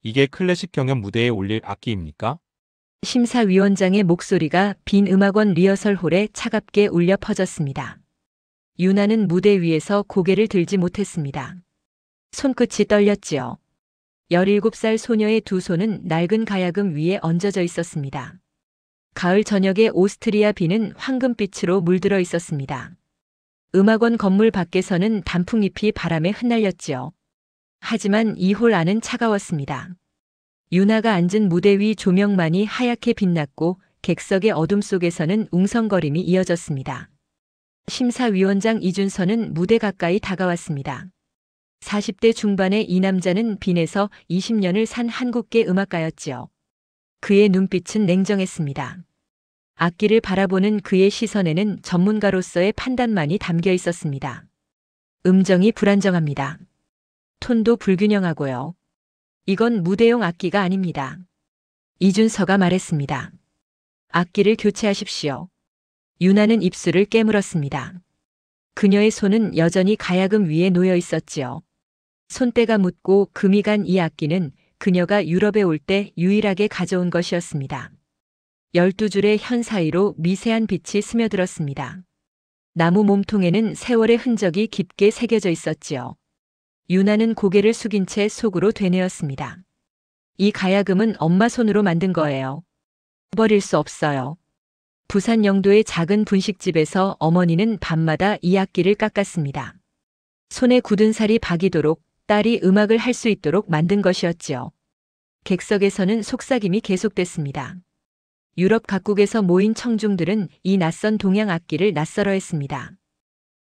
이게 클래식 경연 무대에 올릴 악기입니까? 심사위원장의 목소리가 빈 음악원 리허설홀에 차갑게 울려 퍼졌습니다. 유나는 무대 위에서 고개를 들지 못했습니다. 손끝이 떨렸지요. 17살 소녀의 두 손은 낡은 가야금 위에 얹어져 있었습니다. 가을 저녁의 오스트리아 비는 황금빛으로 물들어 있었습니다. 음악원 건물 밖에서는 단풍잎이 바람에 흩날렸지요. 하지만 이 홀 안은 차가웠습니다. 유나가 앉은 무대 위 조명만이 하얗게 빛났고 객석의 어둠 속에서는 웅성거림이 이어졌습니다. 심사위원장 이준서는 무대 가까이 다가왔습니다. 40대 중반의 이 남자는 빈에서 20년을 산 한국계 음악가였지요. 그의 눈빛은 냉정했습니다. 악기를 바라보는 그의 시선에는 전문가로서의 판단만이 담겨 있었습니다. 음정이 불안정합니다. 톤도 불균형하고요. 이건 무대용 악기가 아닙니다. 이준서가 말했습니다. 악기를 교체하십시오. 유나는 입술을 깨물었습니다. 그녀의 손은 여전히 가야금 위에 놓여 있었지요. 손때가 묻고 금이 간 이 악기는 그녀가 유럽에 올 때 유일하게 가져온 것이었습니다. 12줄의 현 사이로 미세한 빛이 스며들었습니다. 나무 몸통에는 세월의 흔적이 깊게 새겨져 있었지요. 유나는 고개를 숙인 채 속으로 되뇌었습니다. 이 가야금은 엄마 손으로 만든 거예요. 버릴 수 없어요. 부산 영도의 작은 분식집에서 어머니는 밤마다 이 악기를 깎았습니다. 손에 굳은 살이 박이도록 딸이 음악을 할 수 있도록 만든 것이었지요. 객석에서는 속삭임이 계속됐습니다. 유럽 각국에서 모인 청중들은 이 낯선 동양 악기를 낯설어했습니다.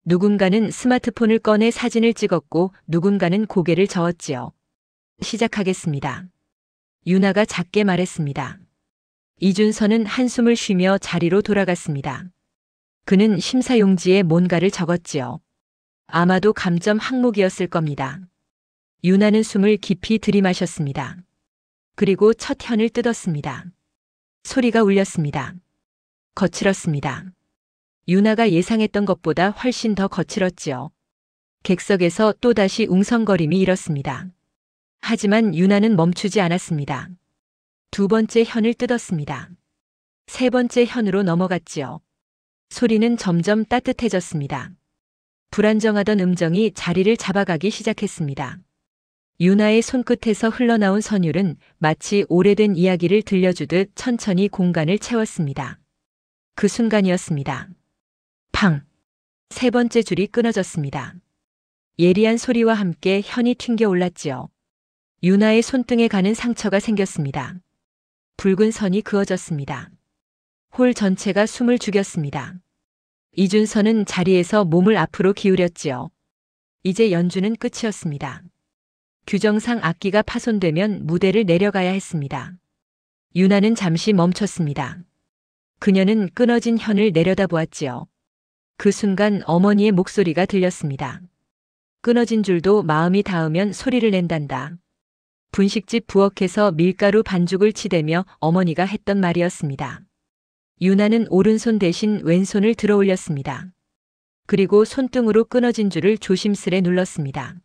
누군가는 스마트폰을 꺼내 사진을 찍었고 누군가는 고개를 저었지요. 시작하겠습니다. 유나가 작게 말했습니다. 이준서는 한숨을 쉬며 자리로 돌아갔습니다. 그는 심사용지에 뭔가를 적었지요. 아마도 감점 항목이었을 겁니다. 유나는 숨을 깊이 들이마셨습니다. 그리고 첫 현을 뜯었습니다. 소리가 울렸습니다. 거칠었습니다. 유나가 예상했던 것보다 훨씬 더 거칠었지요. 객석에서 또다시 웅성거림이 일었습니다. 하지만 유나는 멈추지 않았습니다. 두 번째 현을 뜯었습니다. 세 번째 현으로 넘어갔지요. 소리는 점점 따뜻해졌습니다. 불안정하던 음정이 자리를 잡아가기 시작했습니다. 유나의 손끝에서 흘러나온 선율은 마치 오래된 이야기를 들려주듯 천천히 공간을 채웠습니다. 그 순간이었습니다. 팡! 세 번째 줄이 끊어졌습니다. 예리한 소리와 함께 현이 튕겨 올랐지요. 유나의 손등에 가는 상처가 생겼습니다. 붉은 선이 그어졌습니다. 홀 전체가 숨을 죽였습니다. 이준서는 자리에서 몸을 앞으로 기울였지요. 이제 연주는 끝이었습니다. 규정상 악기가 파손되면 무대를 내려가야 했습니다. 유나는 잠시 멈췄습니다. 그녀는 끊어진 현을 내려다보았지요. 그 순간 어머니의 목소리가 들렸습니다. 끊어진 줄도 마음이 닿으면 소리를 낸단다. 분식집 부엌에서 밀가루 반죽을 치대며 어머니가 했던 말이었습니다. 유나는 오른손 대신 왼손을 들어 올렸습니다. 그리고 손등으로 끊어진 줄을 조심스레 눌렀습니다.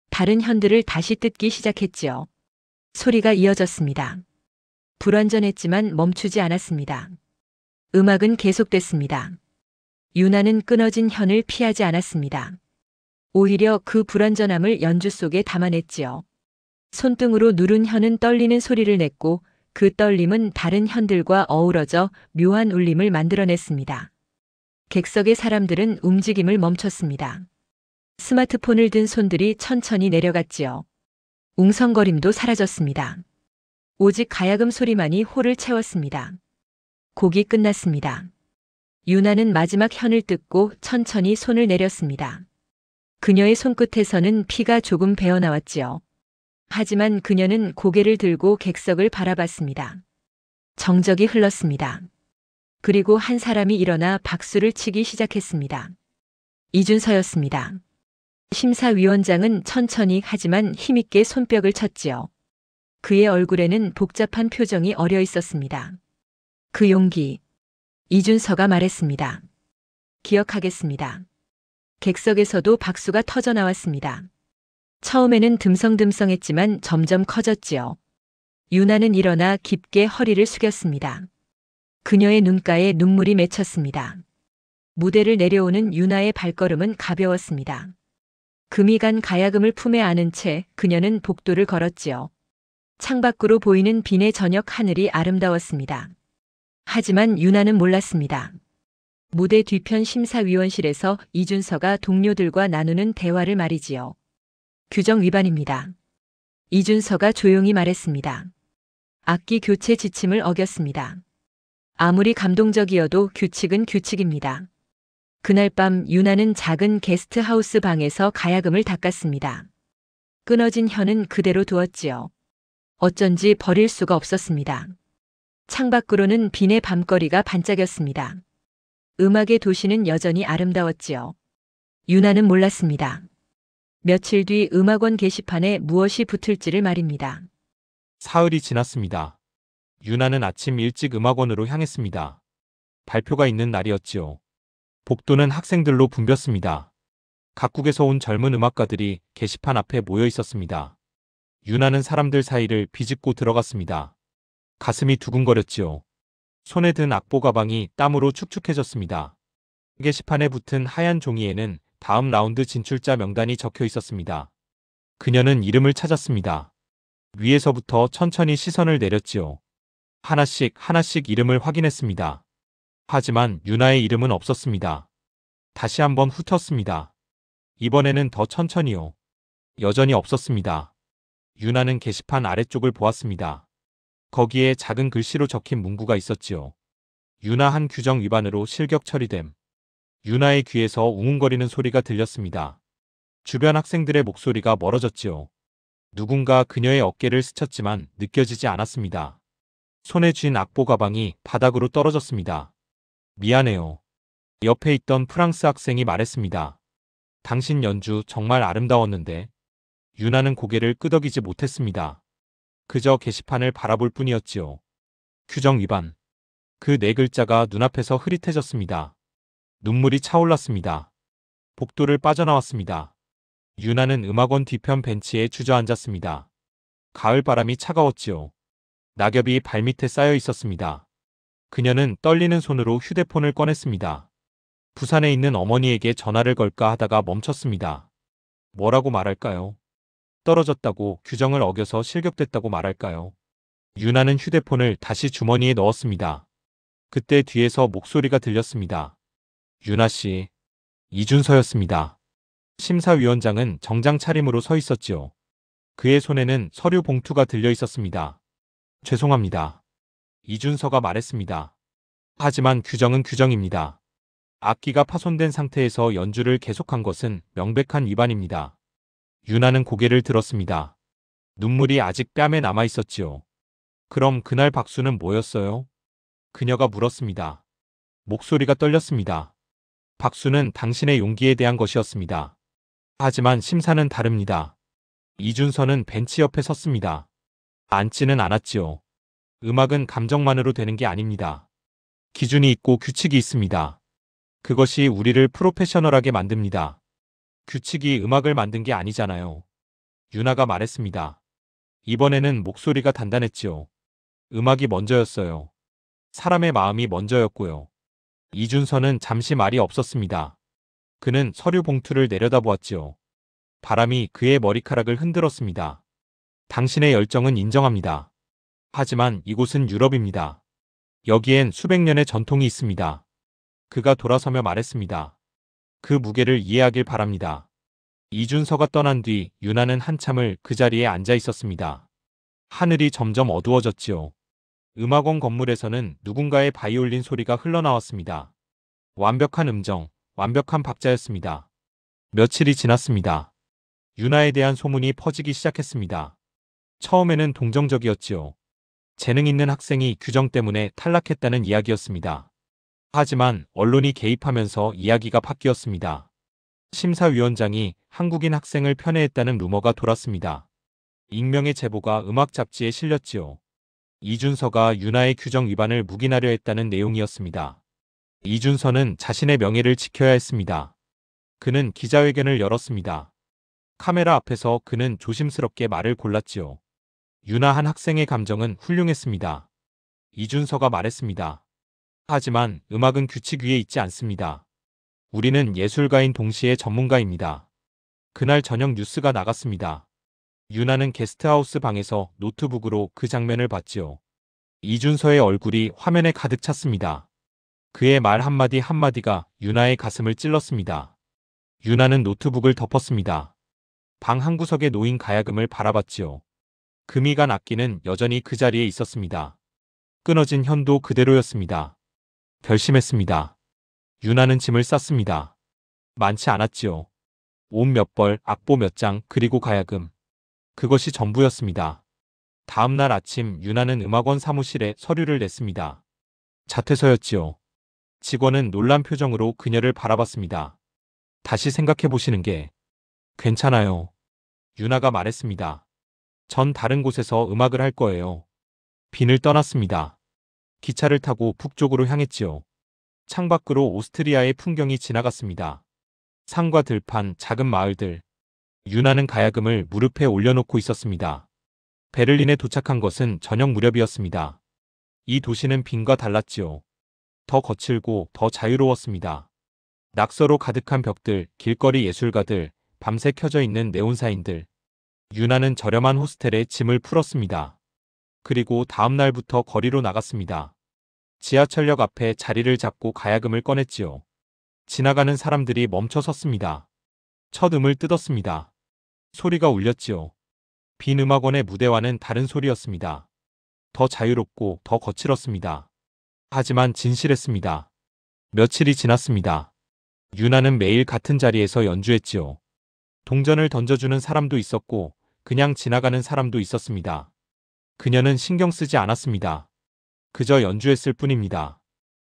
다른 현들을 다시 뜯기 시작했지요. 소리가 이어졌습니다. 불완전했지만 멈추지 않았습니다. 음악은 계속됐습니다. 유나는 끊어진 현을 피하지 않았습니다. 오히려 그 불완전함을 연주 속에 담아냈지요. 손등으로 누른 현은 떨리는 소리를 냈고 그 떨림은 다른 현들과 어우러져 묘한 울림을 만들어냈습니다. 객석의 사람들은 움직임을 멈췄습니다. 스마트폰을 든 손들이 천천히 내려갔지요. 웅성거림도 사라졌습니다. 오직 가야금 소리만이 홀을 채웠습니다. 곡이 끝났습니다. 유나는 마지막 현을 뜯고 천천히 손을 내렸습니다. 그녀의 손끝에서는 피가 조금 배어나왔지요. 하지만 그녀는 고개를 들고 객석을 바라봤습니다. 정적이 흘렀습니다. 그리고 한 사람이 일어나 박수를 치기 시작했습니다. 이준서였습니다. 심사위원장은 천천히 하지만 힘있게 손뼉을 쳤지요. 그의 얼굴에는 복잡한 표정이 어려 있었습니다. 그 용기. 이준서가 말했습니다. 기억하겠습니다. 객석에서도 박수가 터져 나왔습니다. 처음에는 듬성듬성했지만 점점 커졌지요. 유나는 일어나 깊게 허리를 숙였습니다. 그녀의 눈가에 눈물이 맺혔습니다. 무대를 내려오는 유나의 발걸음은 가벼웠습니다. 금이 간 가야금을 품에 안은 채 그녀는 복도를 걸었지요. 창밖으로 보이는 빈의 저녁 하늘이 아름다웠습니다. 하지만 유나는 몰랐습니다. 무대 뒤편 심사위원실에서 이준서가 동료들과 나누는 대화를 말이지요. 규정 위반입니다. 이준서가 조용히 말했습니다. 악기 교체 지침을 어겼습니다. 아무리 감동적이어도 규칙은 규칙입니다. 그날 밤 유나는 작은 게스트하우스 방에서 가야금을 닦았습니다. 끊어진 혀는 그대로 두었지요. 어쩐지 버릴 수가 없었습니다. 창밖으로는 빈의 밤거리가 반짝였습니다. 음악의 도시는 여전히 아름다웠지요. 유나는 몰랐습니다. 며칠 뒤 음악원 게시판에 무엇이 붙을지를 말입니다. 사흘이 지났습니다. 유나는 아침 일찍 음악원으로 향했습니다. 발표가 있는 날이었지요. 복도는 학생들로 붐볐습니다. 각국에서 온 젊은 음악가들이 게시판 앞에 모여 있었습니다. 유나는 사람들 사이를 비집고 들어갔습니다. 가슴이 두근거렸지요. 손에 든 악보 가방이 땀으로 축축해졌습니다. 게시판에 붙은 하얀 종이에는 다음 라운드 진출자 명단이 적혀 있었습니다. 그녀는 이름을 찾았습니다. 위에서부터 천천히 시선을 내렸지요. 하나씩 하나씩 이름을 확인했습니다. 하지만 유나의 이름은 없었습니다. 다시 한번 훑었습니다. 이번에는 더 천천히요. 여전히 없었습니다. 유나는 게시판 아래쪽을 보았습니다. 거기에 작은 글씨로 적힌 문구가 있었지요. 유나 한 규정 위반으로 실격 처리됨. 유나의 귀에서 웅웅거리는 소리가 들렸습니다. 주변 학생들의 목소리가 멀어졌지요. 누군가 그녀의 어깨를 스쳤지만 느껴지지 않았습니다. 손에 쥔 악보 가방이 바닥으로 떨어졌습니다. 미안해요. 옆에 있던 프랑스 학생이 말했습니다. 당신 연주 정말 아름다웠는데. 유나는 고개를 끄덕이지 못했습니다. 그저 게시판을 바라볼 뿐이었지요. 규정 위반. 그 네 글자가 눈앞에서 흐릿해졌습니다. 눈물이 차올랐습니다. 복도를 빠져나왔습니다. 유나는 음악원 뒤편 벤치에 주저앉았습니다. 가을 바람이 차가웠지요. 낙엽이 발밑에 쌓여 있었습니다. 그녀는 떨리는 손으로 휴대폰을 꺼냈습니다. 부산에 있는 어머니에게 전화를 걸까 하다가 멈췄습니다. 뭐라고 말할까요? 떨어졌다고, 규정을 어겨서 실격됐다고 말할까요? 유나는 휴대폰을 다시 주머니에 넣었습니다. 그때 뒤에서 목소리가 들렸습니다. 유나 씨. 이준서였습니다. 심사위원장은 정장 차림으로 서 있었지요. 그의 손에는 서류 봉투가 들려 있었습니다. 죄송합니다. 이준서가 말했습니다. 하지만 규정은 규정입니다. 악기가 파손된 상태에서 연주를 계속한 것은 명백한 위반입니다. 유나는 고개를 들었습니다. 눈물이 아직 뺨에 남아 있었지요. 그럼 그날 박수는 뭐였어요? 그녀가 물었습니다. 목소리가 떨렸습니다. 박수는 당신의 용기에 대한 것이었습니다. 하지만 심사는 다릅니다. 이준서는 벤치 옆에 섰습니다. 앉지는 않았지요. 음악은 감정만으로 되는 게 아닙니다. 기준이 있고 규칙이 있습니다. 그것이 우리를 프로페셔널하게 만듭니다. 규칙이 음악을 만든 게 아니잖아요. 유나가 말했습니다. 이번에는 목소리가 단단했지요. 음악이 먼저였어요. 사람의 마음이 먼저였고요. 이준서는 잠시 말이 없었습니다. 그는 서류 봉투를 내려다보았지요. 바람이 그의 머리카락을 흔들었습니다. 당신의 열정은 인정합니다. 하지만 이곳은 유럽입니다. 여기엔 수백 년의 전통이 있습니다. 그가 돌아서며 말했습니다. 그 무게를 이해하길 바랍니다. 이준서가 떠난 뒤 유나는 한참을 그 자리에 앉아 있었습니다. 하늘이 점점 어두워졌지요. 음악원 건물에서는 누군가의 바이올린 소리가 흘러나왔습니다. 완벽한 음정, 완벽한 박자였습니다. 며칠이 지났습니다. 유나에 대한 소문이 퍼지기 시작했습니다. 처음에는 동정적이었지요. 재능 있는 학생이 규정 때문에 탈락했다는 이야기였습니다. 하지만 언론이 개입하면서 이야기가 바뀌었습니다. 심사위원장이 한국인 학생을 편애했다는 루머가 돌았습니다. 익명의 제보가 음악 잡지에 실렸지요. 이준서가 유나의 규정 위반을 묵인하려 했다는 내용이었습니다. 이준서는 자신의 명예를 지켜야 했습니다. 그는 기자회견을 열었습니다. 카메라 앞에서 그는 조심스럽게 말을 골랐지요. 유나 한 학생의 감정은 훌륭했습니다. 이준서가 말했습니다. 하지만 음악은 규칙 위에 있지 않습니다. 우리는 예술가인 동시에 전문가입니다. 그날 저녁 뉴스가 나갔습니다. 유나는 게스트하우스 방에서 노트북으로 그 장면을 봤지요. 이준서의 얼굴이 화면에 가득 찼습니다. 그의 말 한마디 한마디가 유나의 가슴을 찔렀습니다. 유나는 노트북을 덮었습니다. 방 한구석에 놓인 가야금을 바라봤지요. 금이 간 악기는 여전히 그 자리에 있었습니다. 끊어진 현도 그대로였습니다. 결심했습니다. 유나는 짐을 쌌습니다. 많지 않았지요. 옷 몇 벌, 악보 몇 장, 그리고 가야금. 그것이 전부였습니다. 다음 날 아침 유나는 음악원 사무실에 서류를 냈습니다. 자퇴서였지요. 직원은 놀란 표정으로 그녀를 바라봤습니다. 다시 생각해 보시는 게 괜찮아요. 유나가 말했습니다. 전 다른 곳에서 음악을 할 거예요. 빈을 떠났습니다. 기차를 타고 북쪽으로 향했지요. 창밖으로 오스트리아의 풍경이 지나갔습니다. 산과 들판, 작은 마을들. 유나는 가야금을 무릎에 올려놓고 있었습니다. 베를린에 도착한 것은 저녁 무렵이었습니다. 이 도시는 빈과 달랐지요. 더 거칠고 더 자유로웠습니다. 낙서로 가득한 벽들, 길거리 예술가들, 밤새 켜져 있는 네온사인들. 유나는 저렴한 호스텔에 짐을 풀었습니다. 그리고 다음 날부터 거리로 나갔습니다. 지하철역 앞에 자리를 잡고 가야금을 꺼냈지요. 지나가는 사람들이 멈춰 섰습니다. 첫 음을 뜯었습니다. 소리가 울렸지요. 빈 음악원의 무대와는 다른 소리였습니다. 더 자유롭고 더 거칠었습니다. 하지만 진실했습니다. 며칠이 지났습니다. 유나는 매일 같은 자리에서 연주했지요. 동전을 던져주는 사람도 있었고 그냥 지나가는 사람도 있었습니다. 그녀는 신경 쓰지 않았습니다. 그저 연주했을 뿐입니다.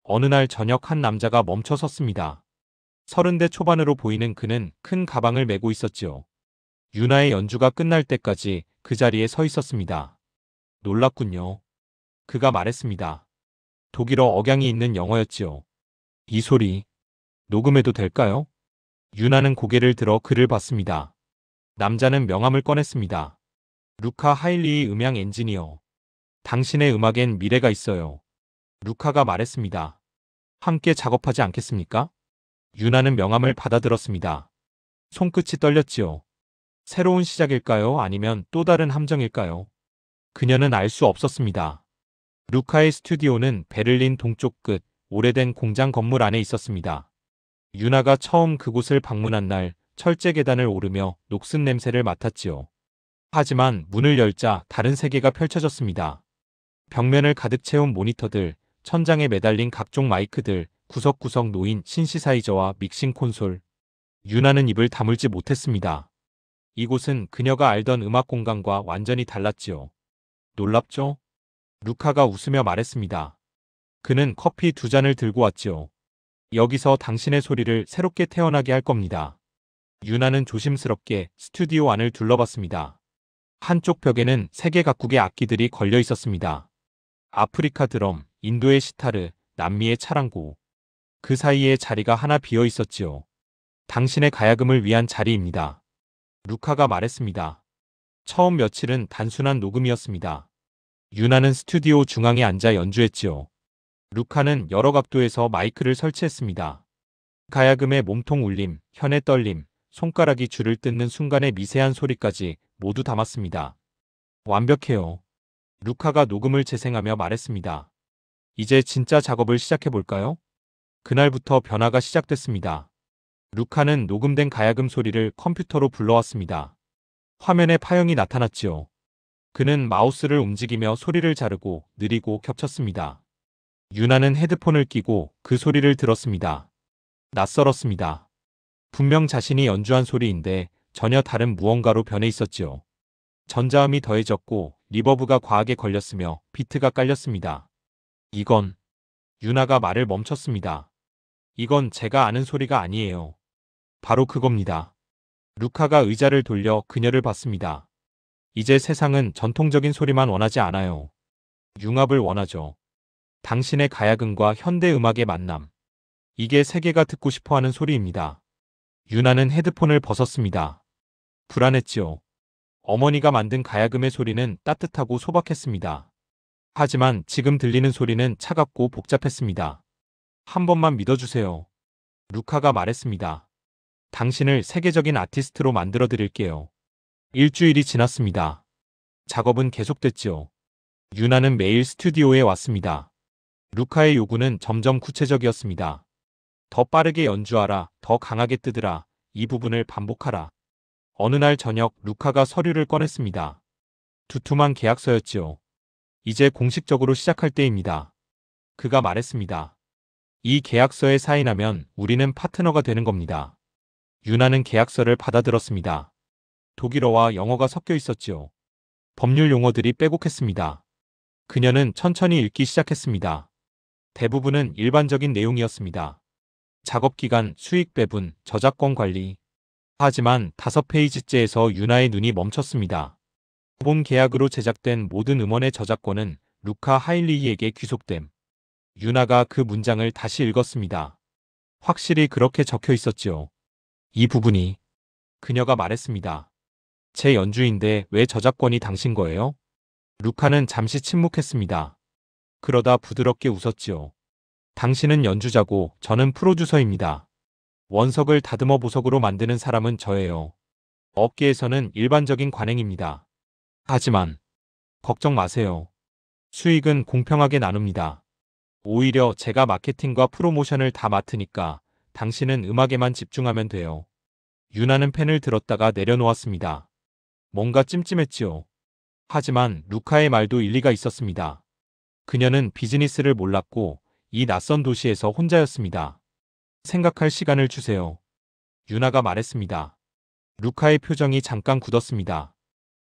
어느 날 저녁 한 남자가 멈춰 섰습니다. 30대 초반으로 보이는 그는 큰 가방을 메고 있었지요. 유나의 연주가 끝날 때까지 그 자리에 서 있었습니다. 놀랐군요. 그가 말했습니다. 독일어 억양이 있는 영어였지요. 이 소리, 녹음해도 될까요? 유나는 고개를 들어 그를 봤습니다. 남자는 명함을 꺼냈습니다. 루카 하일리의 음향 엔지니어. 당신의 음악엔 미래가 있어요. 루카가 말했습니다. 함께 작업하지 않겠습니까? 유나는 명함을 받아들었습니다. 손끝이 떨렸지요. 새로운 시작일까요? 아니면 또 다른 함정일까요? 그녀는 알 수 없었습니다. 루카의 스튜디오는 베를린 동쪽 끝 오래된 공장 건물 안에 있었습니다. 유나가 처음 그곳을 방문한 날 철제 계단을 오르며 녹슨 냄새를 맡았지요. 하지만 문을 열자 다른 세계가 펼쳐졌습니다. 벽면을 가득 채운 모니터들, 천장에 매달린 각종 마이크들, 구석구석 놓인 신시사이저와 믹싱 콘솔. 유나는 입을 다물지 못했습니다. 이곳은 그녀가 알던 음악 공간과 완전히 달랐지요. 놀랍죠? 루카가 웃으며 말했습니다. 그는 커피 2잔을 들고 왔지요. 여기서 당신의 소리를 새롭게 태어나게 할 겁니다. 유나는 조심스럽게 스튜디오 안을 둘러봤습니다. 한쪽 벽에는 세계 각국의 악기들이 걸려 있었습니다. 아프리카 드럼, 인도의 시타르, 남미의 차랑고. 그 사이에 자리가 하나 비어 있었지요. 당신의 가야금을 위한 자리입니다. 루카가 말했습니다. 처음 며칠은 단순한 녹음이었습니다. 유나는 스튜디오 중앙에 앉아 연주했지요. 루카는 여러 각도에서 마이크를 설치했습니다. 가야금의 몸통 울림, 현의 떨림, 손가락이 줄을 뜯는 순간의 미세한 소리까지 모두 담았습니다. 완벽해요. 루카가 녹음을 재생하며 말했습니다. 이제 진짜 작업을 시작해볼까요? 그날부터 변화가 시작됐습니다. 루카는 녹음된 가야금 소리를 컴퓨터로 불러왔습니다. 화면에 파형이 나타났지요. 그는 마우스를 움직이며 소리를 자르고 느리고 겹쳤습니다. 유나는 헤드폰을 끼고 그 소리를 들었습니다. 낯설었습니다. 분명 자신이 연주한 소리인데 전혀 다른 무언가로 변해 있었지요. 전자음이 더해졌고 리버브가 과하게 걸렸으며 비트가 깔렸습니다. 이건... 유나가 말을 멈췄습니다. 이건 제가 아는 소리가 아니에요. 바로 그겁니다. 루카가 의자를 돌려 그녀를 봤습니다. 이제 세상은 전통적인 소리만 원하지 않아요. 융합을 원하죠. 당신의 가야금과 현대 음악의 만남. 이게 세계가 듣고 싶어하는 소리입니다. 유나는 헤드폰을 벗었습니다. 불안했지요. 어머니가 만든 가야금의 소리는 따뜻하고 소박했습니다. 하지만 지금 들리는 소리는 차갑고 복잡했습니다. 한 번만 믿어주세요. 루카가 말했습니다. 당신을 세계적인 아티스트로 만들어 드릴게요. 일주일이 지났습니다. 작업은 계속됐지요. 유나는 매일 스튜디오에 왔습니다. 루카의 요구는 점점 구체적이었습니다. 더 빠르게 연주하라, 더 강하게 뜨드라, 이 부분을 반복하라. 어느 날 저녁 루카가 서류를 꺼냈습니다. 두툼한 계약서였지요. 이제 공식적으로 시작할 때입니다. 그가 말했습니다. 이 계약서에 사인하면 우리는 파트너가 되는 겁니다. 유나는 계약서를 받아들었습니다. 독일어와 영어가 섞여 있었지요. 법률 용어들이 빼곡했습니다. 그녀는 천천히 읽기 시작했습니다. 대부분은 일반적인 내용이었습니다. 작업 기간, 수익 배분, 저작권 관리. 하지만 5페이지째에서 유나의 눈이 멈췄습니다. 본 계약으로 제작된 모든 음원의 저작권은 루카 하일리히에게 귀속됨. 유나가 그 문장을 다시 읽었습니다. 확실히 그렇게 적혀 있었지요. 이 부분이. 그녀가 말했습니다. 제 연주인데 왜 저작권이 당신 거예요? 루카는 잠시 침묵했습니다. 그러다 부드럽게 웃었지요. 당신은 연주자고 저는 프로듀서입니다. 원석을 다듬어 보석으로 만드는 사람은 저예요. 업계에서는 일반적인 관행입니다. 하지만 걱정 마세요. 수익은 공평하게 나눕니다. 오히려 제가 마케팅과 프로모션을 다 맡으니까 당신은 음악에만 집중하면 돼요. 유나는 펜을 들었다가 내려놓았습니다. 뭔가 찜찜했지요. 하지만 루카의 말도 일리가 있었습니다. 그녀는 비즈니스를 몰랐고 이 낯선 도시에서 혼자였습니다. 생각할 시간을 주세요. 유나가 말했습니다. 루카의 표정이 잠깐 굳었습니다.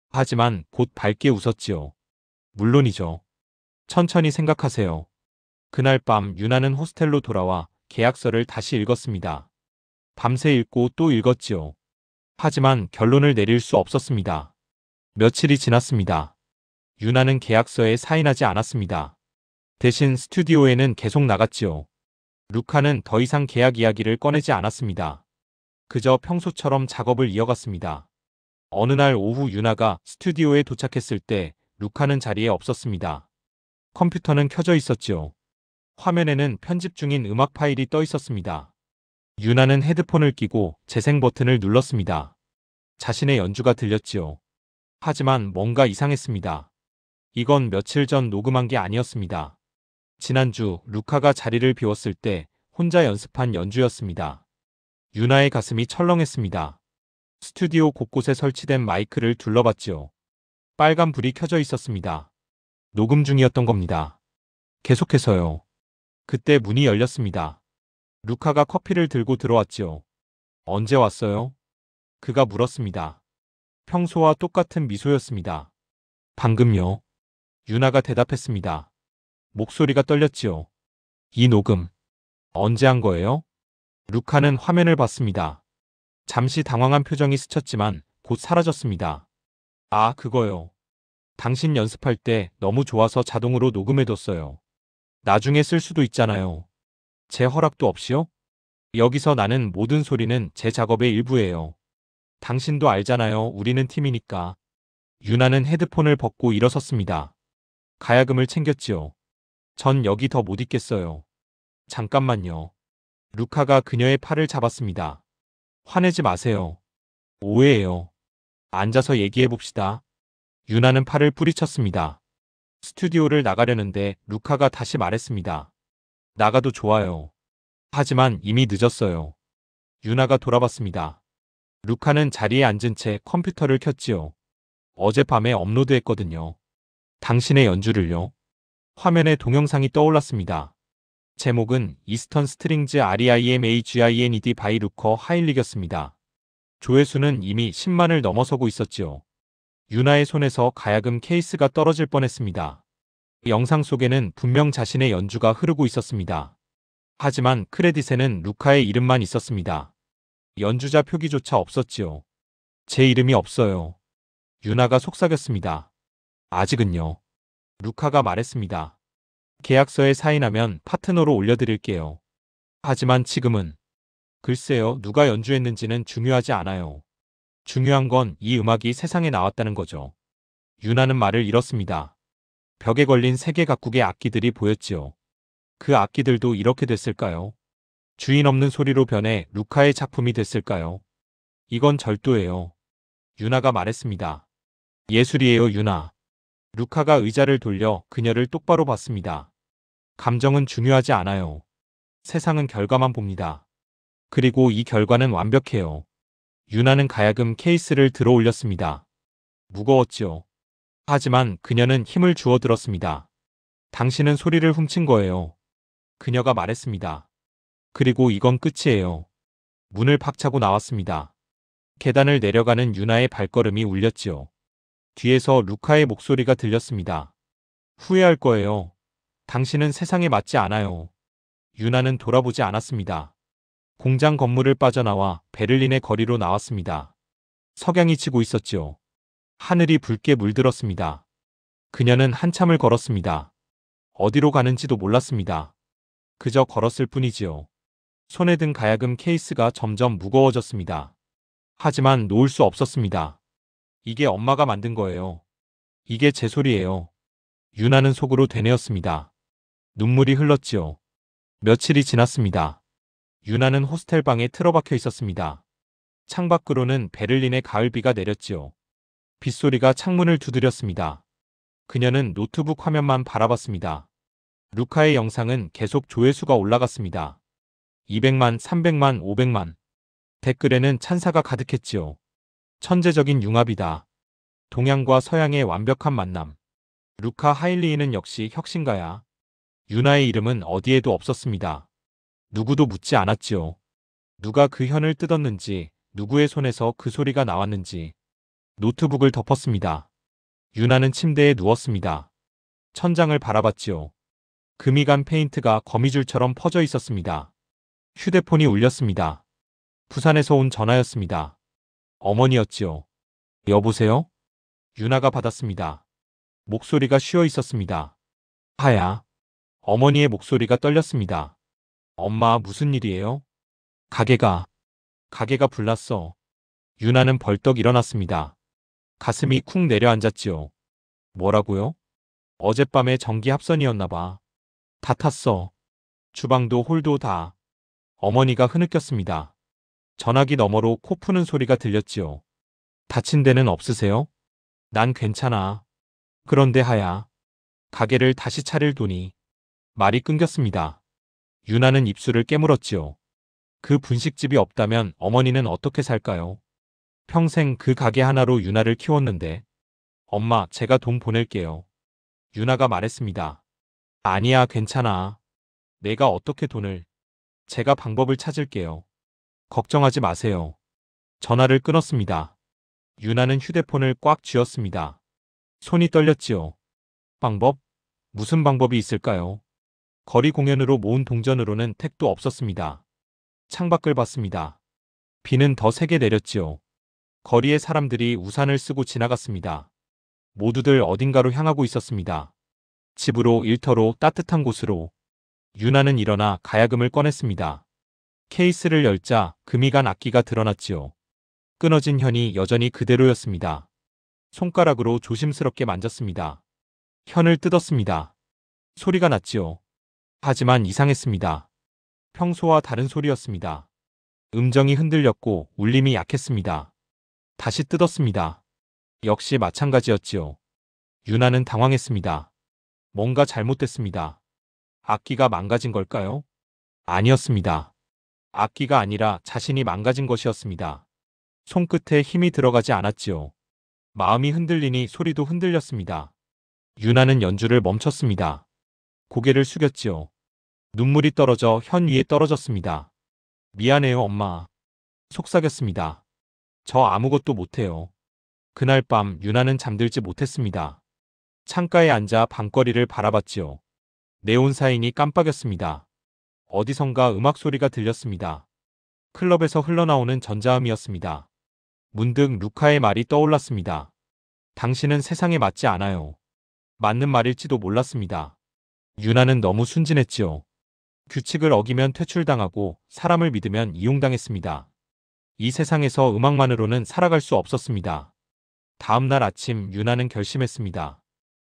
하지만 곧 밝게 웃었지요. 물론이죠. 천천히 생각하세요. 그날 밤 유나는 호스텔로 돌아와 계약서를 다시 읽었습니다. 밤새 읽고 또 읽었지요. 하지만 결론을 내릴 수 없었습니다. 며칠이 지났습니다. 유나는 계약서에 사인하지 않았습니다. 대신 스튜디오에는 계속 나갔지요. 루카는 더 이상 계약 이야기를 꺼내지 않았습니다. 그저 평소처럼 작업을 이어갔습니다. 어느 날 오후 유나가 스튜디오에 도착했을 때 루카는 자리에 없었습니다. 컴퓨터는 켜져 있었지요. 화면에는 편집 중인 음악 파일이 떠 있었습니다. 유나는 헤드폰을 끼고 재생 버튼을 눌렀습니다. 자신의 연주가 들렸지요. 하지만 뭔가 이상했습니다. 이건 며칠 전 녹음한 게 아니었습니다. 지난주 루카가 자리를 비웠을 때 혼자 연습한 연주였습니다. 유나의 가슴이 철렁했습니다. 스튜디오 곳곳에 설치된 마이크를 둘러봤지요. 빨간 불이 켜져 있었습니다. 녹음 중이었던 겁니다. 계속해서요. 그때 문이 열렸습니다. 루카가 커피를 들고 들어왔지요. 언제 왔어요? 그가 물었습니다. 평소와 똑같은 미소였습니다. 방금요. 유나가 대답했습니다. 목소리가 떨렸지요. 이 녹음 언제 한 거예요? 루카는 화면을 봤습니다. 잠시 당황한 표정이 스쳤지만 곧 사라졌습니다. 아, 그거요. 당신 연습할 때 너무 좋아서 자동으로 녹음해뒀어요. 나중에 쓸 수도 있잖아요. 제 허락도 없이요? 여기서 나는 모든 소리는 제 작업의 일부예요. 당신도 알잖아요. 우리는 팀이니까. 유나는 헤드폰을 벗고 일어섰습니다. 가야금을 챙겼지요. 전 여기 더 못 있겠어요. 잠깐만요. 루카가 그녀의 팔을 잡았습니다. 화내지 마세요. 오해예요. 앉아서 얘기해 봅시다. 유나는 팔을 뿌리쳤습니다. 스튜디오를 나가려는데 루카가 다시 말했습니다. 나가도 좋아요. 하지만 이미 늦었어요. 유나가 돌아봤습니다. 루카는 자리에 앉은 채 컴퓨터를 켰지요. 어젯밤에 업로드했거든요. 당신의 연주를요. 화면에 동영상이 떠올랐습니다. 제목은 이스턴 스트링즈 REIMAGINED 바이 루커 하일릭이었습니다. 조회수는 이미 10만을 넘어서고 있었지요. 유나의 손에서 가야금 케이스가 떨어질 뻔했습니다. 영상 속에는 분명 자신의 연주가 흐르고 있었습니다. 하지만 크레딧에는 루카의 이름만 있었습니다. 연주자 표기조차 없었지요. 제 이름이 없어요. 유나가 속삭였습니다. 아직은요. 루카가 말했습니다. 계약서에 사인하면 파트너로 올려드릴게요. 하지만 지금은 글쎄요, 누가 연주했는지는 중요하지 않아요. 중요한 건 이 음악이 세상에 나왔다는 거죠. 유나는 말을 잃었습니다. 벽에 걸린 세 개 각국의 악기들이 보였지요. 그 악기들도 이렇게 됐을까요? 주인 없는 소리로 변해 루카의 작품이 됐을까요? 이건 절도예요. 유나가 말했습니다. 예술이에요, 유나. 루카가 의자를 돌려 그녀를 똑바로 봤습니다. 감정은 중요하지 않아요. 세상은 결과만 봅니다. 그리고 이 결과는 완벽해요. 유나는 가야금 케이스를 들어 올렸습니다. 무거웠지요. 하지만 그녀는 힘을 주어 들었습니다. 당신은 소리를 훔친 거예요. 그녀가 말했습니다. 그리고 이건 끝이에요. 문을 박차고 나왔습니다. 계단을 내려가는 유나의 발걸음이 울렸지요. 뒤에서 루카의 목소리가 들렸습니다. 후회할 거예요. 당신은 세상에 맞지 않아요. 유나는 돌아보지 않았습니다. 공장 건물을 빠져나와 베를린의 거리로 나왔습니다. 석양이 지고 있었지요. 하늘이 붉게 물들었습니다. 그녀는 한참을 걸었습니다. 어디로 가는지도 몰랐습니다. 그저 걸었을 뿐이지요. 손에 든 가야금 케이스가 점점 무거워졌습니다. 하지만 놓을 수 없었습니다. 이게 엄마가 만든 거예요. 이게 제 소리예요. 유나는 속으로 되뇌었습니다. 눈물이 흘렀지요. 며칠이 지났습니다. 유나는 호스텔 방에 틀어박혀 있었습니다. 창밖으로는 베를린의 가을비가 내렸지요. 빗소리가 창문을 두드렸습니다. 그녀는 노트북 화면만 바라봤습니다. 루카의 영상은 계속 조회수가 올라갔습니다. 200만, 300만, 500만. 댓글에는 찬사가 가득했지요. 천재적인 융합이다. 동양과 서양의 완벽한 만남. 루카 하일리히는 역시 혁신가야. 유나의 이름은 어디에도 없었습니다. 누구도 묻지 않았지요. 누가 그 현을 뜯었는지, 누구의 손에서 그 소리가 나왔는지. 노트북을 덮었습니다. 유나는 침대에 누웠습니다. 천장을 바라봤지요. 금이 간 페인트가 거미줄처럼 퍼져 있었습니다. 휴대폰이 울렸습니다. 부산에서 온 전화였습니다. 어머니였지요. 여보세요? 유나가 받았습니다. 목소리가 쉬어 있었습니다. 하야. 어머니의 목소리가 떨렸습니다. 엄마, 무슨 일이에요? 가게가 불났어. 유나는 벌떡 일어났습니다. 가슴이 쿵 내려앉았지요. 뭐라고요? 어젯밤에 전기 합선이었나 봐. 다 탔어. 주방도 홀도 다. 어머니가 흐느꼈습니다. 전화기 너머로 코 푸는 소리가 들렸지요. 다친 데는 없으세요? 난 괜찮아. 그런데 하야. 가게를 다시 차릴 돈이. 말이 끊겼습니다. 유나는 입술을 깨물었지요. 그 분식집이 없다면 어머니는 어떻게 살까요? 평생 그 가게 하나로 유나를 키웠는데. 엄마, 제가 돈 보낼게요. 유나가 말했습니다. 아니야, 괜찮아. 내가 어떻게 돈을. 제가 방법을 찾을게요. 걱정하지 마세요. 전화를 끊었습니다. 유나는 휴대폰을 꽉 쥐었습니다. 손이 떨렸지요. 방법? 무슨 방법이 있을까요? 거리 공연으로 모은 동전으로는 택도 없었습니다. 창밖을 봤습니다. 비는 더 세게 내렸지요. 거리의 사람들이 우산을 쓰고 지나갔습니다. 모두들 어딘가로 향하고 있었습니다. 집으로, 일터로, 따뜻한 곳으로. 유나는 일어나 가야금을 꺼냈습니다. 케이스를 열자 금이 간 악기가 드러났지요. 끊어진 현이 여전히 그대로였습니다. 손가락으로 조심스럽게 만졌습니다. 현을 뜯었습니다. 소리가 났지요. 하지만 이상했습니다. 평소와 다른 소리였습니다. 음정이 흔들렸고 울림이 약했습니다. 다시 뜯었습니다. 역시 마찬가지였지요. 유나는 당황했습니다. 뭔가 잘못됐습니다. 악기가 망가진 걸까요? 아니었습니다. 악기가 아니라 자신이 망가진 것이었습니다. 손끝에 힘이 들어가지 않았지요. 마음이 흔들리니 소리도 흔들렸습니다. 유나는 연주를 멈췄습니다. 고개를 숙였지요. 눈물이 떨어져 현 위에 떨어졌습니다. 미안해요, 엄마. 속삭였습니다. 저 아무것도 못해요. 그날 밤 유나는 잠들지 못했습니다. 창가에 앉아 밤거리를 바라봤지요. 네온 사인이 깜빡였습니다. 어디선가 음악 소리가 들렸습니다. 클럽에서 흘러나오는 전자음이었습니다. 문득 루카의 말이 떠올랐습니다. 당신은 세상에 맞지 않아요. 맞는 말일지도 몰랐습니다. 유나는 너무 순진했지요. 규칙을 어기면 퇴출당하고 사람을 믿으면 이용당했습니다. 이 세상에서 음악만으로는 살아갈 수 없었습니다. 다음 날 아침 유나는 결심했습니다.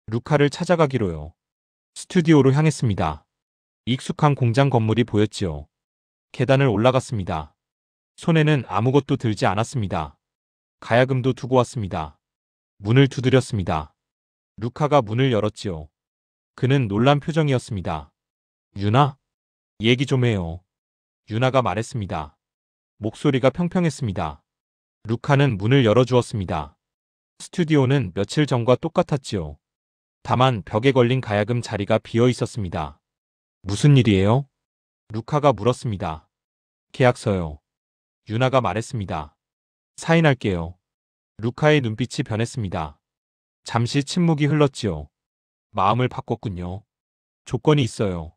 루카를 찾아가기로요. 스튜디오로 향했습니다. 익숙한 공장 건물이 보였지요. 계단을 올라갔습니다. 손에는 아무것도 들지 않았습니다. 가야금도 두고 왔습니다. 문을 두드렸습니다. 루카가 문을 열었지요. 그는 놀란 표정이었습니다. 유나? 얘기 좀 해요. 유나가 말했습니다. 목소리가 평평했습니다. 루카는 문을 열어주었습니다. 스튜디오는 며칠 전과 똑같았지요. 다만 벽에 걸린 가야금 자리가 비어 있었습니다. 무슨 일이에요? 루카가 물었습니다. 계약서요. 유나가 말했습니다. 사인할게요. 루카의 눈빛이 변했습니다. 잠시 침묵이 흘렀지요. 마음을 바꿨군요. 조건이 있어요.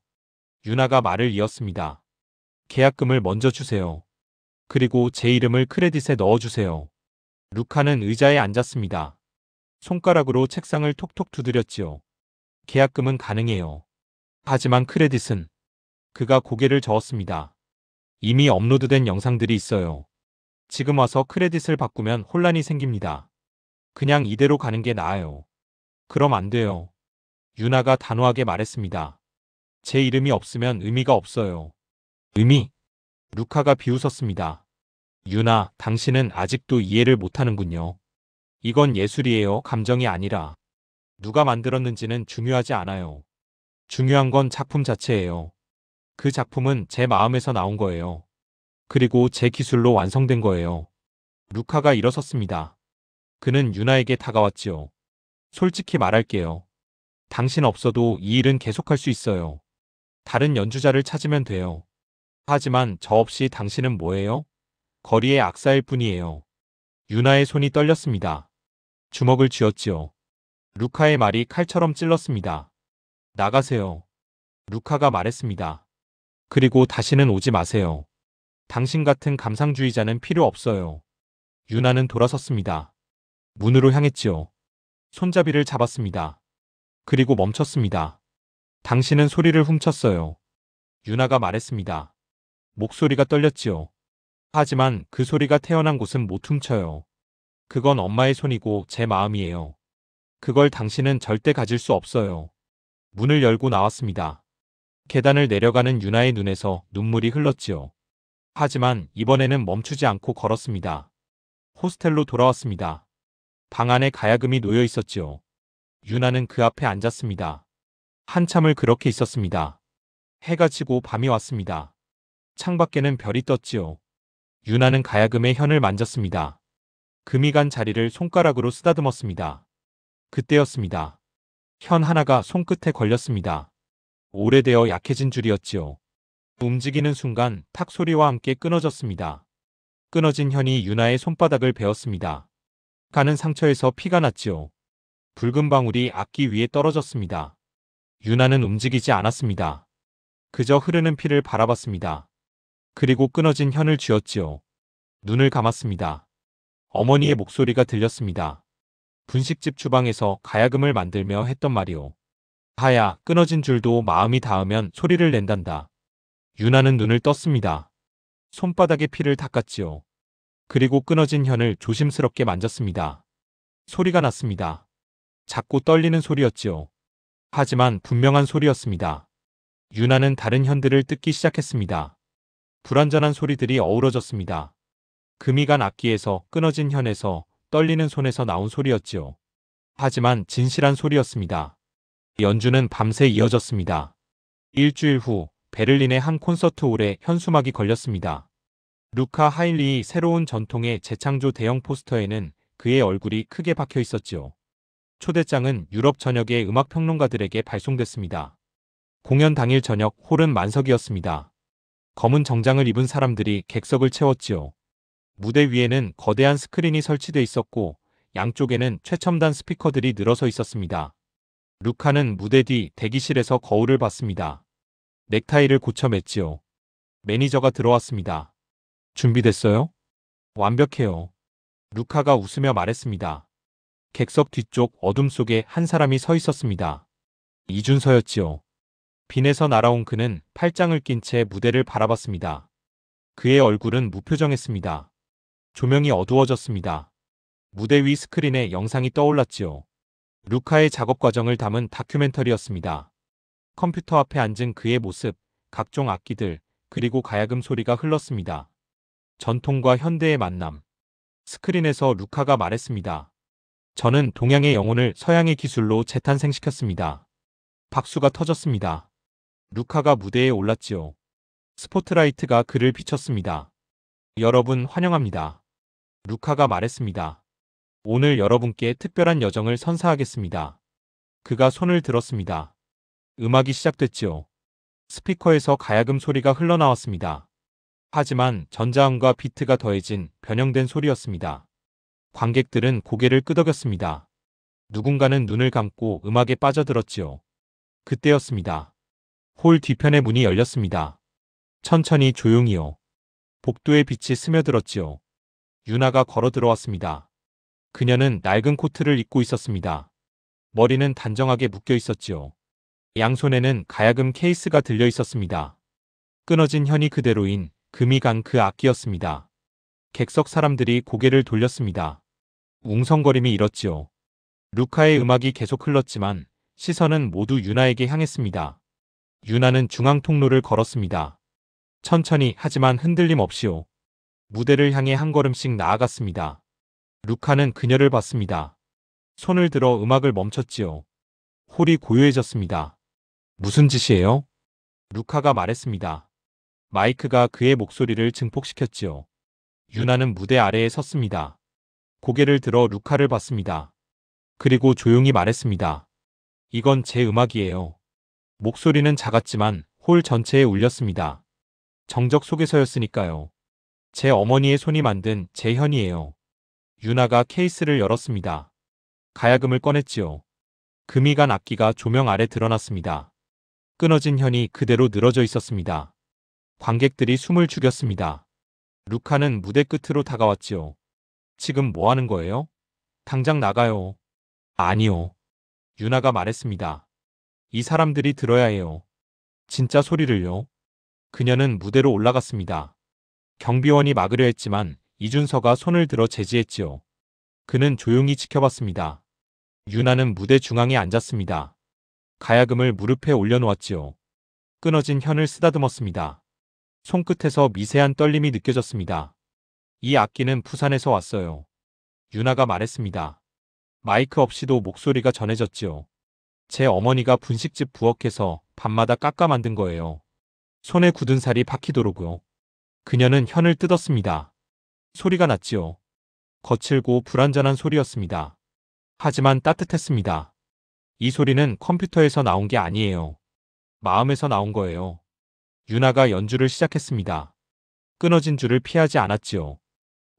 유나가 말을 이었습니다. 계약금을 먼저 주세요. 그리고 제 이름을 크레딧에 넣어주세요. 루카는 의자에 앉았습니다. 손가락으로 책상을 톡톡 두드렸지요. 계약금은 가능해요. 하지만 크레딧은 그가 고개를 저었습니다. 이미 업로드된 영상들이 있어요. 지금 와서 크레딧을 바꾸면 혼란이 생깁니다. 그냥 이대로 가는 게 나아요. 그럼 안 돼요. 유나가 단호하게 말했습니다. 제 이름이 없으면 의미가 없어요. 의미? 루카가 비웃었습니다. 유나, 당신은 아직도 이해를 못하는군요. 이건 예술이에요, 감정이 아니라. 누가 만들었는지는 중요하지 않아요. 중요한 건 작품 자체예요. 그 작품은 제 마음에서 나온 거예요. 그리고 제 기술로 완성된 거예요. 루카가 일어섰습니다. 그는 유나에게 다가왔지요. 솔직히 말할게요. 당신 없어도 이 일은 계속할 수 있어요. 다른 연주자를 찾으면 돼요. 하지만 저 없이 당신은 뭐예요? 거리의 악사일 뿐이에요. 유나의 손이 떨렸습니다. 주먹을 쥐었지요. 루카의 말이 칼처럼 찔렀습니다. 나가세요. 루카가 말했습니다. 그리고 다시는 오지 마세요. 당신 같은 감상주의자는 필요 없어요. 유나는 돌아섰습니다. 문으로 향했지요. 손잡이를 잡았습니다. 그리고 멈췄습니다. 당신은 소리를 훔쳤어요. 유나가 말했습니다. 목소리가 떨렸지요. 하지만 그 소리가 태어난 곳은 못 훔쳐요. 그건 엄마의 손이고 제 마음이에요. 그걸 당신은 절대 가질 수 없어요. 문을 열고 나왔습니다. 계단을 내려가는 유나의 눈에서 눈물이 흘렀지요. 하지만 이번에는 멈추지 않고 걸었습니다. 호스텔로 돌아왔습니다. 방 안에 가야금이 놓여 있었지요. 유나는 그 앞에 앉았습니다. 한참을 그렇게 있었습니다. 해가 지고 밤이 왔습니다. 창밖에는 별이 떴지요. 유나는 가야금의 현을 만졌습니다. 금이 간 자리를 손가락으로 쓰다듬었습니다. 그때였습니다. 현 하나가 손끝에 걸렸습니다. 오래되어 약해진 줄이었지요. 움직이는 순간 탁 소리와 함께 끊어졌습니다. 끊어진 현이 유나의 손바닥을 베었습니다. 가는 상처에서 피가 났지요. 붉은 방울이 악기 위에 떨어졌습니다. 유나는 움직이지 않았습니다. 그저 흐르는 피를 바라봤습니다. 그리고 끊어진 현을 쥐었지요. 눈을 감았습니다. 어머니의 목소리가 들렸습니다. 분식집 주방에서 가야금을 만들며 했던 말이오. 하야, 끊어진 줄도 마음이 닿으면 소리를 낸단다. 유나는 눈을 떴습니다. 손바닥에 피를 닦았지요. 그리고 끊어진 현을 조심스럽게 만졌습니다. 소리가 났습니다. 작고 떨리는 소리였지요. 하지만 분명한 소리였습니다. 유나는 다른 현들을 뜯기 시작했습니다. 불완전한 소리들이 어우러졌습니다. 금이 간 악기에서, 끊어진 현에서, 떨리는 손에서 나온 소리였지요. 하지만 진실한 소리였습니다. 연주는 밤새 이어졌습니다. 일주일 후 베를린의 한 콘서트홀에 현수막이 걸렸습니다. 루카 하일리의 새로운 전통의 재창조 대형 포스터에는 그의 얼굴이 크게 박혀 있었지요. 초대장은 유럽 전역의 음악 평론가들에게 발송됐습니다. 공연 당일 저녁 홀은 만석이었습니다. 검은 정장을 입은 사람들이 객석을 채웠지요. 무대 위에는 거대한 스크린이 설치돼 있었고 양쪽에는 최첨단 스피커들이 늘어서 있었습니다. 루카는 무대 뒤 대기실에서 거울을 봤습니다. 넥타이를 고쳐 맸지요. 매니저가 들어왔습니다. 준비됐어요? 완벽해요. 루카가 웃으며 말했습니다. 객석 뒤쪽 어둠 속에 한 사람이 서 있었습니다. 이준서였지요. 빈에서 날아온 그는 팔짱을 낀 채 무대를 바라봤습니다. 그의 얼굴은 무표정했습니다. 조명이 어두워졌습니다. 무대 위 스크린에 영상이 떠올랐지요. 루카의 작업 과정을 담은 다큐멘터리였습니다. 컴퓨터 앞에 앉은 그의 모습, 각종 악기들, 그리고 가야금 소리가 흘렀습니다. 전통과 현대의 만남. 스크린에서 루카가 말했습니다. 저는 동양의 영혼을 서양의 기술로 재탄생시켰습니다. 박수가 터졌습니다. 루카가 무대에 올랐지요. 스포트라이트가 그를 비췄습니다. 여러분 환영합니다. 루카가 말했습니다. 오늘 여러분께 특별한 여정을 선사하겠습니다. 그가 손을 들었습니다. 음악이 시작됐지요. 스피커에서 가야금 소리가 흘러나왔습니다. 하지만 전자음과 비트가 더해진 변형된 소리였습니다. 관객들은 고개를 끄덕였습니다. 누군가는 눈을 감고 음악에 빠져들었지요. 그때였습니다. 홀 뒤편의 문이 열렸습니다. 천천히 조용히요. 복도의 빛이 스며들었지요. 유나가 걸어 들어왔습니다. 그녀는 낡은 코트를 입고 있었습니다. 머리는 단정하게 묶여 있었지요. 양손에는 가야금 케이스가 들려 있었습니다. 끊어진 현이 그대로인 금이 간 그 악기였습니다. 객석 사람들이 고개를 돌렸습니다. 웅성거림이 일었지요. 루카의 음악이 계속 흘렀지만 시선은 모두 유나에게 향했습니다. 유나는 중앙 통로를 걸었습니다. 천천히 하지만 흔들림 없이요. 무대를 향해 한 걸음씩 나아갔습니다. 루카는 그녀를 봤습니다. 손을 들어 음악을 멈췄지요. 홀이 고요해졌습니다. 무슨 짓이에요? 루카가 말했습니다. 마이크가 그의 목소리를 증폭시켰지요. 유나는 무대 아래에 섰습니다. 고개를 들어 루카를 봤습니다. 그리고 조용히 말했습니다. 이건 제 음악이에요. 목소리는 작았지만 홀 전체에 울렸습니다. 정적 속에서였으니까요. 제 어머니의 손이 만든 제 현이에요. 유나가 케이스를 열었습니다. 가야금을 꺼냈지요. 금이 간 악기가 조명 아래 드러났습니다. 끊어진 현이 그대로 늘어져 있었습니다. 관객들이 숨을 죽였습니다. 루카는 무대 끝으로 다가왔지요. 지금 뭐 하는 거예요? 당장 나가요. 아니요. 유나가 말했습니다. 이 사람들이 들어야 해요. 진짜 소리를요. 그녀는 무대로 올라갔습니다. 경비원이 막으려 했지만 이준서가 손을 들어 제지했지요. 그는 조용히 지켜봤습니다. 유나는 무대 중앙에 앉았습니다. 가야금을 무릎에 올려놓았지요. 끊어진 현을 쓰다듬었습니다. 손끝에서 미세한 떨림이 느껴졌습니다. 이 악기는 부산에서 왔어요. 유나가 말했습니다. 마이크 없이도 목소리가 전해졌지요. 제 어머니가 분식집 부엌에서 밤마다 깎아 만든 거예요. 손에 굳은 살이 박히도록요. 그녀는 현을 뜯었습니다. 소리가 났지요. 거칠고 불완전한 소리였습니다. 하지만 따뜻했습니다. 이 소리는 컴퓨터에서 나온 게 아니에요. 마음에서 나온 거예요. 유나가 연주를 시작했습니다. 끊어진 줄을 피하지 않았지요.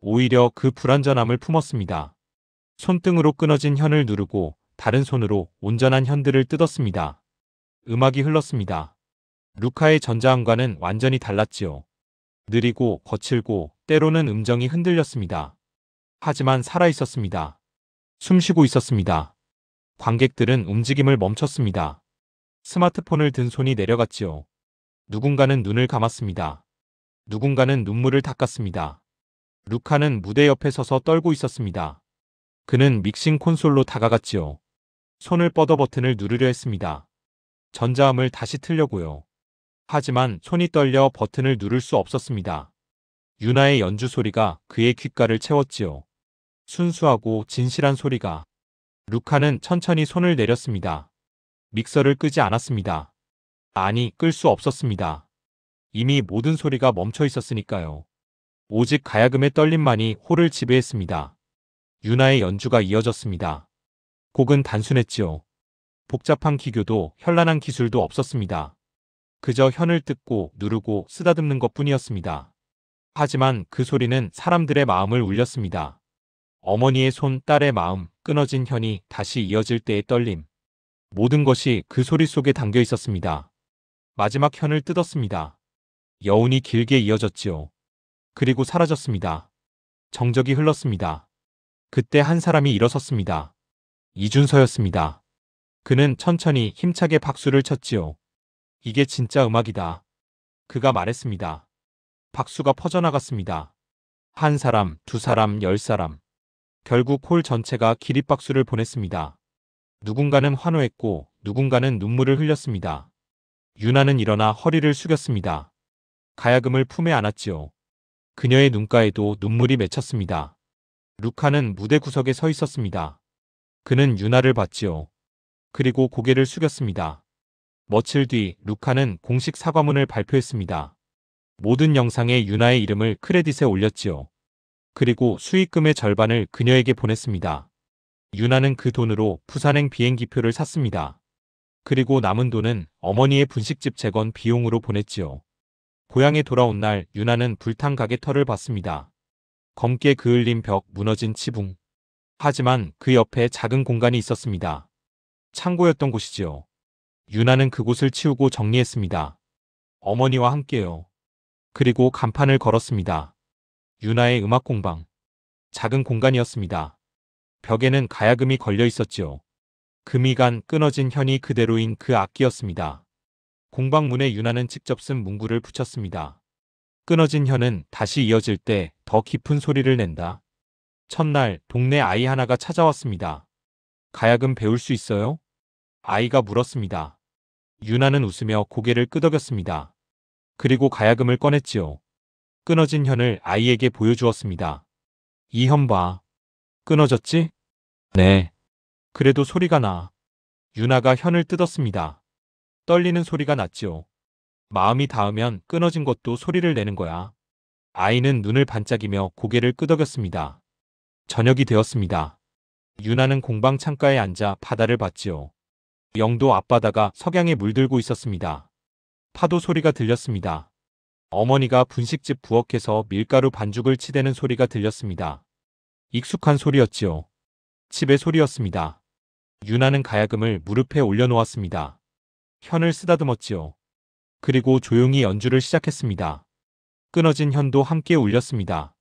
오히려 그 불완전함을 품었습니다. 손등으로 끊어진 현을 누르고 다른 손으로 온전한 현들을 뜯었습니다. 음악이 흘렀습니다. 루카의 전자음과는 완전히 달랐지요. 느리고 거칠고 때로는 음정이 흔들렸습니다. 하지만 살아있었습니다. 숨쉬고 있었습니다. 관객들은 움직임을 멈췄습니다. 스마트폰을 든 손이 내려갔지요. 누군가는 눈을 감았습니다. 누군가는 눈물을 닦았습니다. 루카는 무대 옆에 서서 떨고 있었습니다. 그는 믹싱 콘솔로 다가갔지요. 손을 뻗어 버튼을 누르려 했습니다. 전자음을 다시 틀려고요. 하지만 손이 떨려 버튼을 누를 수 없었습니다. 유나의 연주 소리가 그의 귓가를 채웠지요. 순수하고 진실한 소리가. 루카는 천천히 손을 내렸습니다. 믹서를 끄지 않았습니다. 아니, 끌 수 없었습니다. 이미 모든 소리가 멈춰 있었으니까요. 오직 가야금의 떨림만이 홀을 지배했습니다. 유나의 연주가 이어졌습니다. 곡은 단순했지요. 복잡한 기교도 현란한 기술도 없었습니다. 그저 현을 뜯고 누르고 쓰다듬는 것뿐이었습니다. 하지만 그 소리는 사람들의 마음을 울렸습니다. 어머니의 손, 딸의 마음, 끊어진 현이 다시 이어질 때의 떨림. 모든 것이 그 소리 속에 담겨 있었습니다. 마지막 현을 뜯었습니다. 여운이 길게 이어졌지요. 그리고 사라졌습니다. 정적이 흘렀습니다. 그때 한 사람이 일어섰습니다. 이준서였습니다. 그는 천천히 힘차게 박수를 쳤지요. 이게 진짜 음악이다. 그가 말했습니다. 박수가 퍼져나갔습니다. 한 사람, 두 사람, 10사람. 결국 홀 전체가 기립박수를 보냈습니다. 누군가는 환호했고 누군가는 눈물을 흘렸습니다. 유나는 일어나 허리를 숙였습니다. 가야금을 품에 안았지요. 그녀의 눈가에도 눈물이 맺혔습니다. 루카는 무대 구석에 서 있었습니다. 그는 유나를 봤지요. 그리고 고개를 숙였습니다. 며칠 뒤 루카는 공식 사과문을 발표했습니다. 모든 영상에 유나의 이름을 크레딧에 올렸지요. 그리고 수익금의 절반을 그녀에게 보냈습니다. 유나는 그 돈으로 부산행 비행기표를 샀습니다. 그리고 남은 돈은 어머니의 분식집 재건 비용으로 보냈지요. 고향에 돌아온 날 유나는 불탄 가게 털을 봤습니다. 검게 그을린 벽, 무너진 지붕. 하지만 그 옆에 작은 공간이 있었습니다. 창고였던 곳이지요. 유나는 그곳을 치우고 정리했습니다. 어머니와 함께요. 그리고 간판을 걸었습니다. 유나의 음악 공방. 작은 공간이었습니다. 벽에는 가야금이 걸려 있었지요. 금이 간 끊어진 현이 그대로인 그 악기였습니다. 공방 문에 유나는 직접 쓴 문구를 붙였습니다. 끊어진 현은 다시 이어질 때 더 깊은 소리를 낸다. 첫날 동네 아이 하나가 찾아왔습니다. 가야금 배울 수 있어요? 아이가 물었습니다. 유나는 웃으며 고개를 끄덕였습니다. 그리고 가야금을 꺼냈지요. 끊어진 현을 아이에게 보여주었습니다. 이 현 봐. 끊어졌지? 네. 그래도 소리가 나. 유나가 현을 뜯었습니다. 떨리는 소리가 났지요. 마음이 닿으면 끊어진 것도 소리를 내는 거야. 아이는 눈을 반짝이며 고개를 끄덕였습니다. 저녁이 되었습니다. 유나는 공방 창가에 앉아 바다를 봤지요. 영도 앞바다가 석양에 물들고 있었습니다. 파도 소리가 들렸습니다. 어머니가 분식집 부엌에서 밀가루 반죽을 치대는 소리가 들렸습니다. 익숙한 소리였지요. 집의 소리였습니다. 유나는 가야금을 무릎에 올려놓았습니다. 현을 쓰다듬었지요. 그리고 조용히 연주를 시작했습니다. 끊어진 현도 함께 울렸습니다.